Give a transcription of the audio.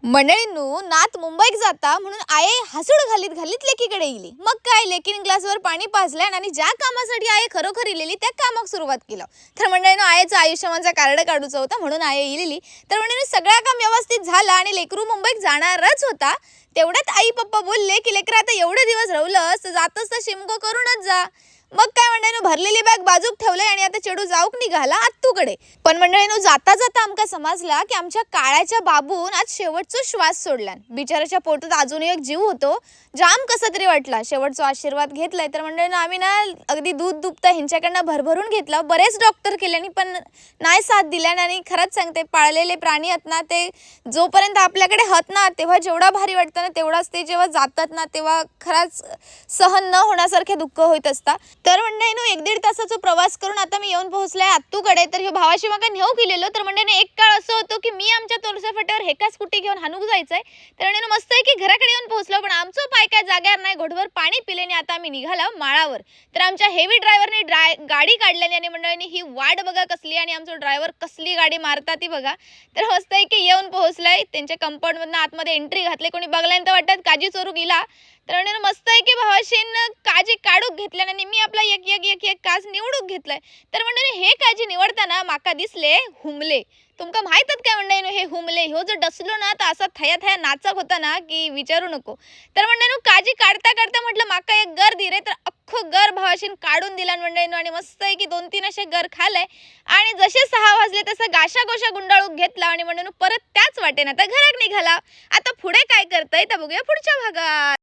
मंडळींनो, नात मुंबईक जाता म्हणून आये हसूड घालीत घालीत लेकीकडे गेली. मग काय लेकीन ग्लासवर पाणी पाजलं आणि ज्या कामासाठी आये खरोखर इलेली त्या कामाक सुरुवात केलं. तर मंडळींनो, आयेचं आयुष्यमानचा कार्ड काढूचं होता म्हणून आये इलेली. तर मंडळींनो, सगळं काम व्यवस्थित झालं आणि लेकरू मुंबईत जाणारच होता. तेवढ्यात आई पप्पा बोलले की लेकरं आता एवढे दिवस राहुलंस तर जातच तर शिमगो करूनच जा. मग काय मंडळींनो, भरलेली बॅग बाजूक ठेवलंय आणि आता चेडू जाऊक निघाला आत्तूकडे. पण मंडळींनो, जाता जाता आमका समजला की आमच्या काळ्याच्या बाबून आज शेवटचा श्वास सोडला. बिचाराच्या पोटात अजूनही एक जीव होतो. जाम कसा तरी वाटला. शेवटचा आशीर्वाद घेतलाय. तर मंडळींनो, आम्ही ना अगदी दूध दुभता ह्यांच्याकडनं भरभरून घेतलं. बरेच डॉक्टर केल्यानी पण नाही साथ दिल्या. आणि खरंच सांगते, पाळलेले प्राणी आहेत ना, ते जोपर्यंत आपल्याकडे हत ना तेव्हा जेवढा भारी वाटतं ना, तेवढाच ते जेव्हा जातात ना तेव्हा खरंच सहन न होण्यासारखे दुःख होत असतात. तर मंडळींनो, 1-1.5 तासाचा प्रवास करून आता मी येऊन पोहोचलाय आत्तूकडे. तर हे भावाशी मग नेऊ गेलेलो. तर मंडळींनो, एक काळ असं होतो की मी आमच्या तोरसा फाट्यावर हेका स्कूटी घेऊन हानूक जायचंय. तर मंडळींनो, मस्त आहे की घराकडे येऊन पोहोचलो. पण आमचं पाय काय जाग्यावर नाही. घोटभर पाणी पिल्याने आता आम्ही निघाला माळावर. तर आमच्या हेवी ड्रायव्हरने गाडी काढल्याने आणि मंडळींनी ही वाट बघा कसली आणि आमचा ड्रायव्हर कसली गाडी मारतात ती बघा. तर मस्त आहे की येऊन पोहोचलाय. त्यांच्या कंपाऊंडमधनं आतमध्ये एंट्री घातली. कोणी बघल्यानं तर वाटत काजी चोरू गेला. तर मंडळींनो, मस्त आहे की भावाशीन काजी काढूक घेतल्याने मी आपला एक एक एक एक काज निवडूक घेतलाय. तर मंडळींनो, हे काजी निवडताना माका दिसले हुमले. तुमका माहितच काय मंडळींनो हे हुमले? ह्यो जर डसलो ना तर असा थया थया नाचक होता ना की विचारू नको. तर मंडळींनो, काजी काढता काढता म्हटलं माका एक गर दे रे. तर अख्खं गर भावाशीन काढून दिला मंडळींनो. आणि मस्त आहे की 2-3 असे गर खाल्ले. आणि जसे 6 वाजले तसं गाशा गोशा गुंडाळूक घेतला आणि मंडळींनो परत त्याच वाटेने आता घरात निघाला. आता पुढे काय करतंय तर बघूया पुढच्या भागात.